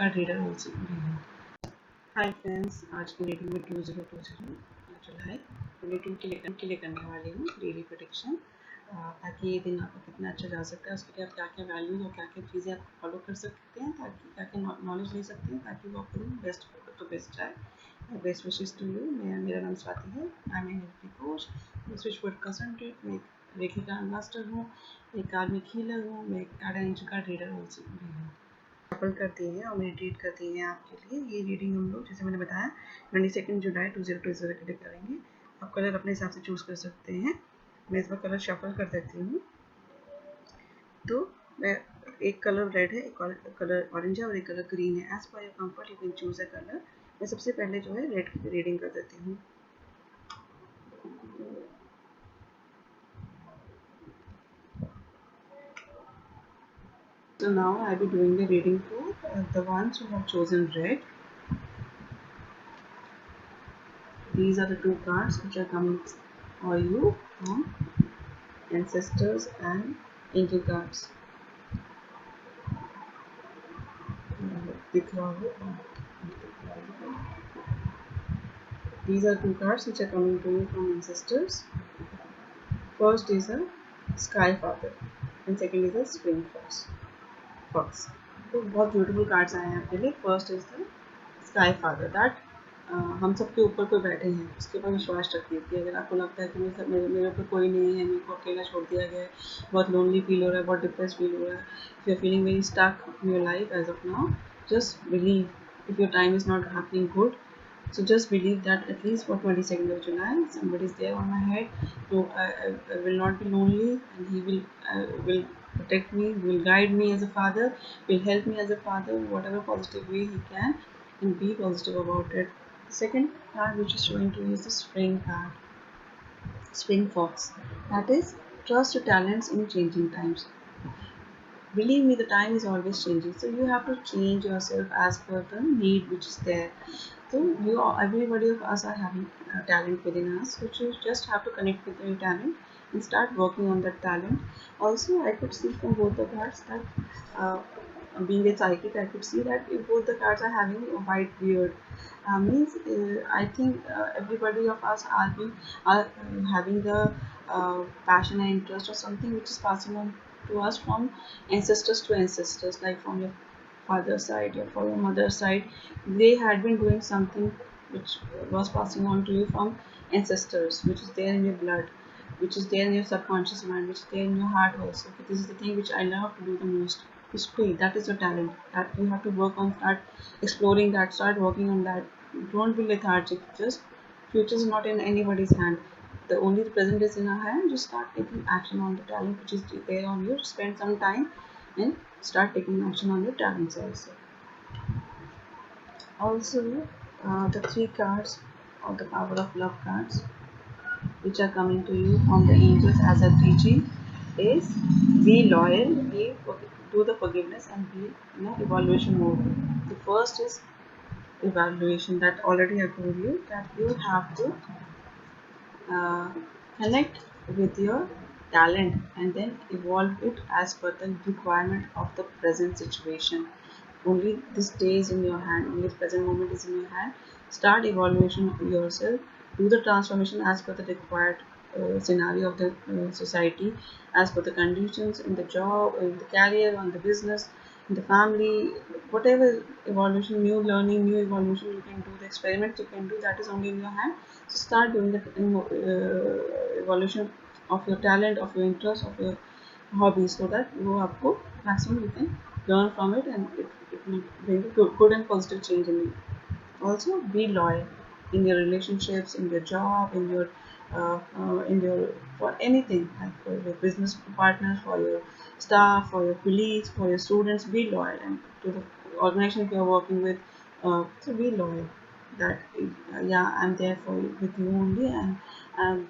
Card reader also reading. Hi friends, आज की reading में 2020 जुलाई 22 के लिए करने वाली हूँ डेली प्रेडिक्शन, ताकि ये दिन आपका कितना अच्छा जा सकता है, उसके लिए आप क्या क्या वैल्यूज और क्या क्या चीज़ें आप फॉलो कर सकते हैं, ताकि क्या क्या नॉलेज ले सकते हैं, ताकि वो आपको बेस्ट तो बेस्ट आए। Best wishes to you. मेरा नाम स्वाति है। I am an coach, switchword consultant, मैं रेखी का मास्टर हूँ, एक कार्मिक हीलर हूँ, मैं card and card reader also भी हूँ। सफल करती हैं और मेडिटेट करती हैं आपके लिए। ये रीडिंग हम लोग जैसे मैंने बताया 22 जुलाई 2020 के लिए करेंगे। आप कलर अपने हिसाब से चूज़ कर सकते हैं। मैं इस बार कलर शफल कर देती हूँ। तो मैं एक कलर रेड है, एक कलर ऑरेंज है और एक कलर ग्रीन है। As per your comfort you can choose a colour. मैं सबसे पहले जो है रेड की रीडिंग कर देती हूँ। So now I will be doing the reading for the ones who have chosen red. These are the two cards which are coming for you from ancestors and angel cards. These are two cards which are coming to you from ancestors. First is a sky father and second is a spring fox. तो बहुत beautiful cards आए हैं आपके लिए। First is the sky father, that हम सबके ऊपर कोई बैठे हैं, उसके ऊपर विश्वास रखिए कि अगर आपको लगता है कि मेरे ऊपर कोई नहीं है, मेरे को अकेला छोड़ दिया गया है, बहुत लोनली फील हो रहा है, बहुत डिप्रेस फील हो रहा है, if you are feeling very stuck in your life as of now, just believe if your time is not happening good. So just believe that at least for 22nd of July, somebody is there on my head. So I will not be lonely, and he will protect me, will guide me as a father, will help me as a father in whatever positive way he can, and be positive about it. The second card which is showing to you is the spring card, spring fox. That is, trust your talents in changing times. Believe me, the time is always changing, so you have to change yourself as per the need which is there. So everybody of us are having talent within us, which you just have to connect with your talent and start working on that talent. Also, I could see from both the cards that being a psychic, I could see that if both the cards are having a white beard, means I think everybody of us are having the passion and interest or something which is passing on to us from ancestors to ancestors, like from your father's side or from your mother's side. They had been doing something which was passing on to you from ancestors, which is there in your blood, which is there in your subconscious mind, which is there in your heart also. Okay, this is the thing which I love to do the most. Is play. That is your talent. That you have to work on. Start exploring that. Start working on that. Don't be lethargic. Just future is not in anybody's hand. The only the present is in our hand. Just start taking action on the talent which is there on you. Spend some time and start taking action on your talents also. Also, the three cards of the power of love cards which are coming to you from the angels as a teaching is be loyal, do the forgiveness, and be in an evaluation mode. The first is evaluation, that already I told you that you have to uh, connect with your talent and then evolve it as per the requirement of the present situation. Only this day is in your hand, only this present moment is in your hand. Start evaluation of yourself, do the transformation as per the required scenario of the society, as per the conditions in the job, in the career, on the business, in the family, whatever evaluation, new learning, new evaluation you can do, the experiments you can do, that is only in your hand. So start doing the evaluation of your talent, of your interest, of your hobbies, so that वो आपको maximum you can learn from it, and it will bring a good and positive change in you. Also, be loyal in your relationships, in your job, in your for anything, like for your business partners, for your staff, for your colleagues, for your students. Be loyal, and to the organization you are working with. So be loyal. That yeah, I'm there for you, with you only, and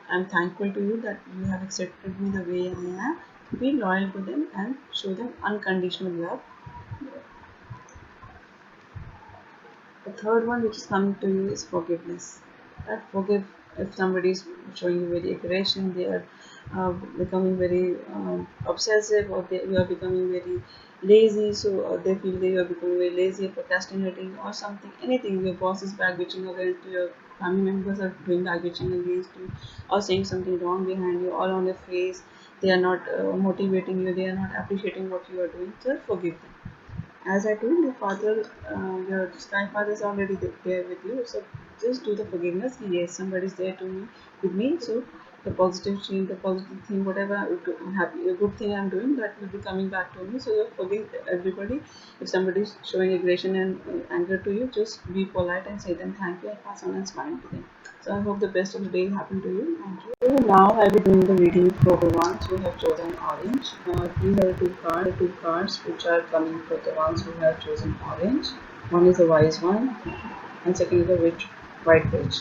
I'm thankful to you that you have accepted me the way I am. Be loyal to them and show them unconditional love. The third one which is coming to you is forgiveness. That forgive if somebody is showing you very aggression, they are becoming very obsessive, or you are becoming very lazy, so they feel that you are becoming very lazy, procrastinating or something, anything. Your boss is back bitching against you, your family members are doing back bitching against you, or saying something wrong behind you, all on your face. They are not motivating you, they are not appreciating what you are doing. Just forgive them. As I told your father, your sky father is already there with you. So just do the forgiveness. Yes, somebody is there to me with me. So the positive change, the positive thing, whatever I'm happy, a good thing I'm doing, that will be coming back to me. So you forgive everybody. If somebody is showing aggression and anger to you, just be polite and say them thank you and pass on and smile to them. So I hope the best of the day happen to you. Thank you. So now I will be doing the reading for the ones who have chosen orange. These are two cards which are coming for the ones who have chosen orange. One is a wise one, and second is a white witch.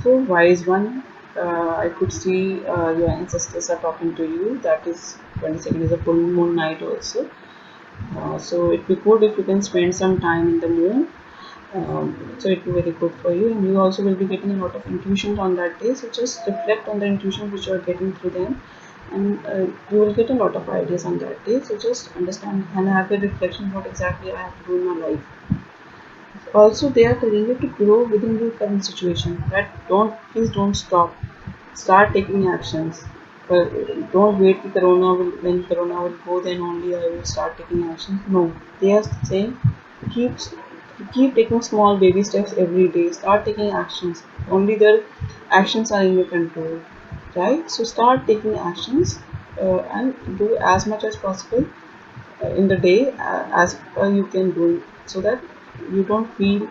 So wise one, I could see your ancestors are talking to you. That is 22nd is a full moon night also. So it would be good if you can spend some time in the moon. So it will be very good for you, and you also will be getting a lot of intuitions on that day. So just reflect on the intuitions which you are getting through them, and you will get a lot of ideas on that day. So just understand and have a reflection what exactly I have to do in my life. Also, they are telling you to grow within your current situation. That please don't stop. Start taking actions. But don't wait for when Corona will go, then only I will start taking action. No, they are saying keep keep taking small baby steps every day. Start taking actions. Only the actions are in your control, right? So start taking actions and do as much as possible in the day as you can do, so that you don't feel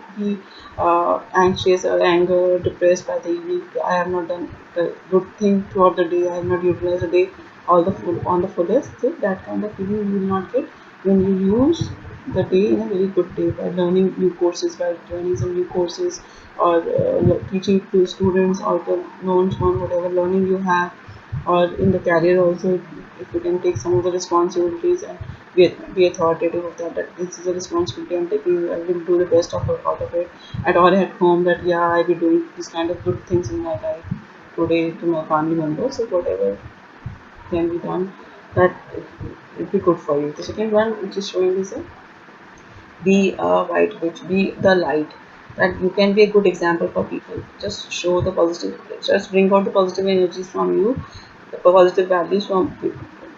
anxious or anger or depressed by the evening. I have not done the good thing throughout the day, I have not utilized the day all the full on the fullest. So that kind of feeling you will not get when you use the day in a very good day, by learning new courses, by joining some new courses, or teaching to students, or the knowns one whatever learning you have, or in the career also, if you can take some of the responsibilities and be authoritative of that, that this is a responsibility I'm taking, I will do the best of it, out of it, and or at home, that yeah, I will be doing this kind of good things in my life today to my family members. So whatever can be done, that it be good for you. The second one which is showing is a be a white witch, be the light, that you can be a good example for people. Just show the positive, just bring out the positive energies from you, the positive values from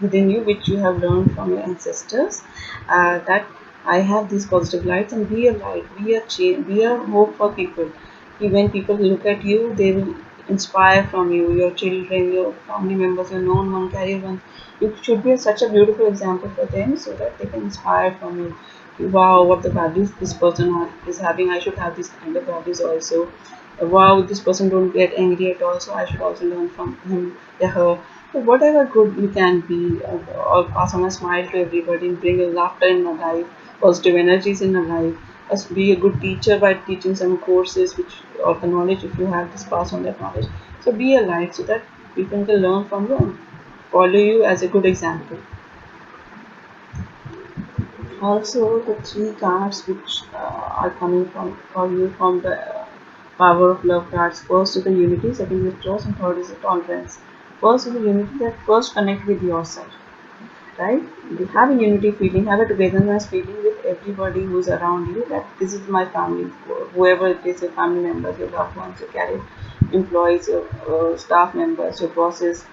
within you, which you have learned from your ancestors, that I have these positive lights, and be a light, be a change, be a hope for people. When people look at you, they will inspire from you, your children, your family members, your known one, career one. You should be such a beautiful example for them, so that they can inspire from you. Wow, what the values this person is having, I should have these kind of values also. Wow, this person don't get angry at all, so I should also learn from him or her. So whatever good you can be, or pass on a smile to everybody, bring a laughter in my life, positive energies in my life. Just be a good teacher by teaching some courses, which, or the knowledge, if you have, just pass on that knowledge. So be a light, so that people can learn from you and follow you as a good example. Also, the three cards which are coming from for you from the power of love cards. First is the unity, second is trust, and third is the tolerance. First is the unity, that first connect with yourself, right? You have a unity feeling, have a togetherness feeling with everybody who's around you. That this is my family, whoever it is, your family members, your loved ones, your career employees, your staff members, your bosses,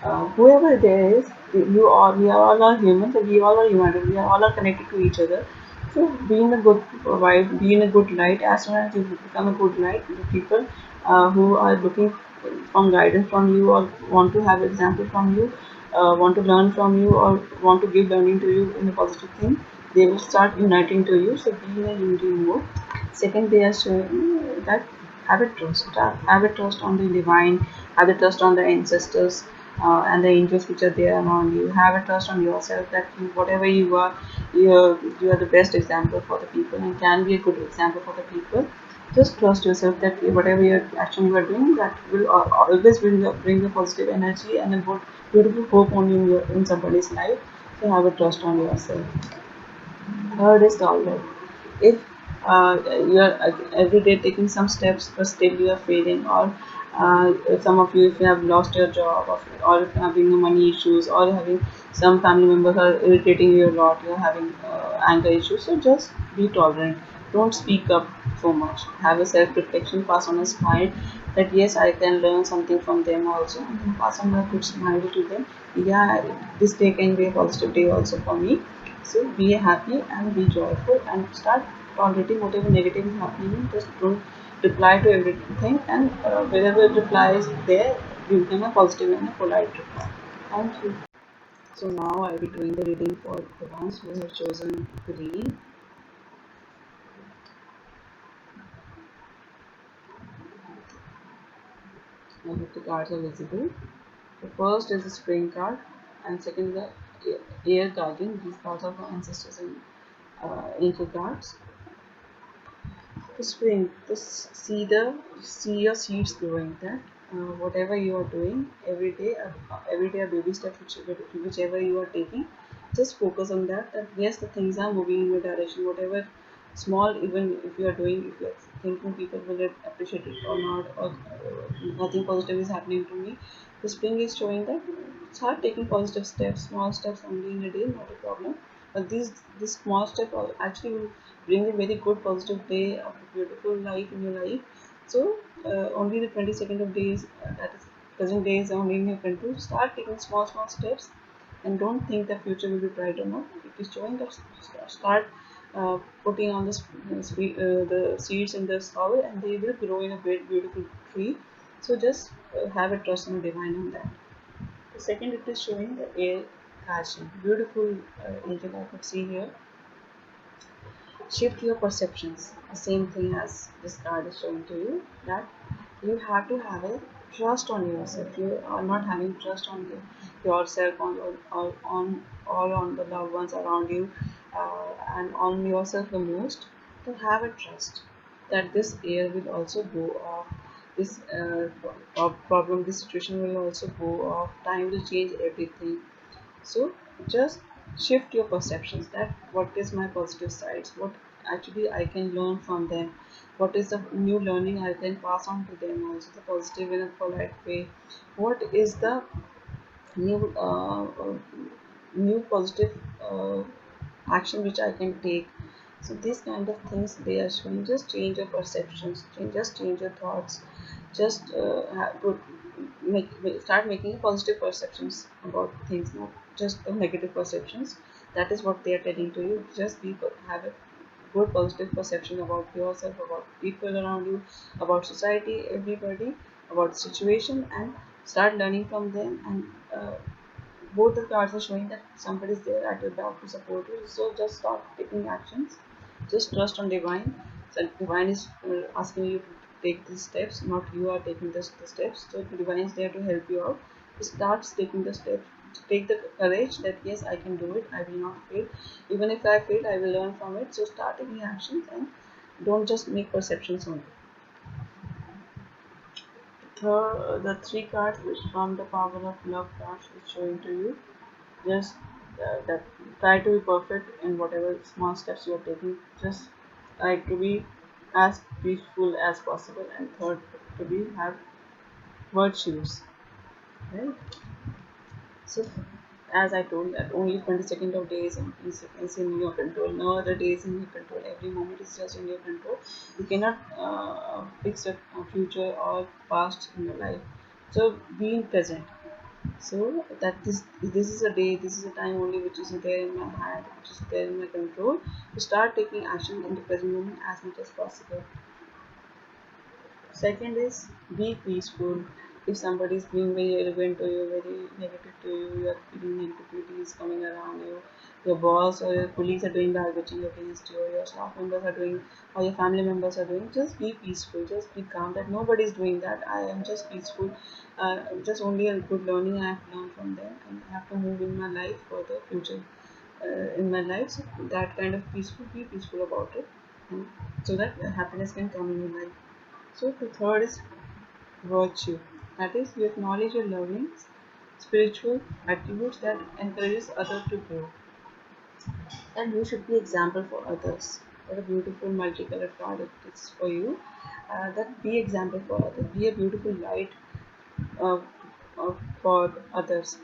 whoever there is, we are all are humans, and we all are human. We are all are connected to each other. So being a good vibe, being a good light, as soon as you become a good light, the people who are looking from guidance from you, or want to have example from you, want to learn from you, or want to give learning to you in a positive thing, they will start uniting to you. So be in a unity mode. Second, they are showing that have a trust on the divine, have a trust on the ancestors and the angels which are there around you. Have a trust on yourself, that you, whatever you are the best example for the people, and can be a good example for the people. Just trust yourself that whatever your action you are doing, that will always bring the positive energy and a good, beautiful hope only in somebody's life. So have a trust on yourself. Third is tolerate. If you are every day taking some steps, but still you are failing, or Some of you, if you have lost your job, or if you're having money issues, or having some family members are irritating you a lot, you're having anger issues, so just be tolerant. Don't speak up so much. Have a self-reflection, pass on a smile that yes, I can learn something from them also, and then pass on a good smile to them. Yeah, this day can be a positive day also for me. So be happy and be joyful and start tolerating whatever negative is happening. Just don't reply to everything, and wherever reply is there, give them a positive and a polite reply. Thank you. So now I will be doing the reading for the ones who have chosen to read. I hope the cards are visible. The first is the spring card, and second is the air guardian. These cards are for ancestors and angel cards. The spring, just see your seeds growing. That whatever you are doing every day a baby step whichever you are taking, just focus on that. That yes, the things are moving in your direction. Whatever small, even if you are doing, if you are thinking people will appreciate it or not, or nothing positive is happening to me, the spring is showing that start taking positive steps, small steps only in a day, not a problem. But this small step actually will bring a very good positive day of a beautiful life in your life. So only the 22nd of days, that is present days, only in your control. Start taking small steps, and don't think the future will be bright or not. It is showing that start putting on the seeds in the soil, and they will grow in a great beautiful tree. So just have a trust in the divine on that. The second, it is showing the air catching. Beautiful angel I could see here. Shift your perceptions. The same thing as this card is showing to you, that you have to have a trust on yourself. You are not having trust on yourself, or on the loved ones around you, and on yourself the most. To have a trust that this air will also go off. This problem, this situation will also go off. Time will change everything. So just shift your perceptions, that what is my positive sides, what actually I can learn from them, what is the new learning I can pass on to them also, the positive in a polite way, what is the new new positive action which I can take. So these kind of things they are showing. Just change your perceptions, just change your thoughts, just start making positive perceptions about things, not just the negative perceptions. That is what they are telling to you. Just have a good positive perception about yourself, about people around you, about society, everybody, about the situation, and start learning from them. And both the cards are showing that somebody is there at your back to support you. So just start taking actions. Just trust on divine. So divine is asking you to take these steps, not you are taking the steps. So the divine is there to help you out. Start taking the steps. Take the courage that yes, I can do it. I will not fail. Even if I fail, I will learn from it. So start taking actions, and don't just make perceptions only. The three cards which from the power of love cards is showing to you. Just that try to be perfect in whatever small steps you are taking. Just try to be as peaceful as possible, and third, to be have virtues, right? So as I told, that only 22nd of days is in your control. No other days in your control. Every moment is just in your control. You cannot fix your future or past in your life. So be in present. So that this is a day, this is a time only which is there in my hand, which is there in my control, to start taking action in the present moment as much as possible. Second is be peaceful. If somebody is being very arrogant to you, very negative to you, you are feeling negativity is coming around you, your boss or your colleagues are doing bad witching against you, or your staff members are doing, or your family members are doing, just be peaceful, just be calm, that nobody is doing that. I am just peaceful. Just only a good learning I have learned from them, and I have to move in my life for the future in my life. So that kind of peaceful, be peaceful about it, and so that happiness can come in your life. So the third is virtue. That is, you acknowledge your loving spiritual attributes that encourages others to grow. And you should be example for others. What a beautiful multicolored card it is for you. that be example for others, be a beautiful light uh, for others.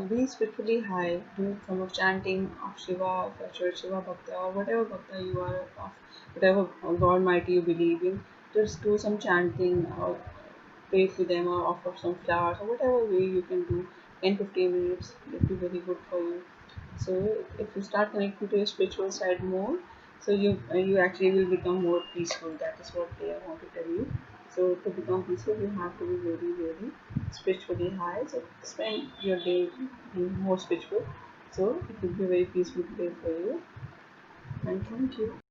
Be spiritually high, do some of chanting of Shiva, for Shiva Bhakta, or whatever Bhakta you are of, whatever God mighty you believe in. Just do some chanting or pray to them or offer some flowers or whatever way you can do. 10-15 minutes will be very good for you. So if you start connecting to your spiritual side more, so you actually will become more peaceful. That is what I want to tell you. So to become peaceful, you have to be very very spiritually high. So spend your day being more spiritual. So it will be a very peaceful day for you. And thank you.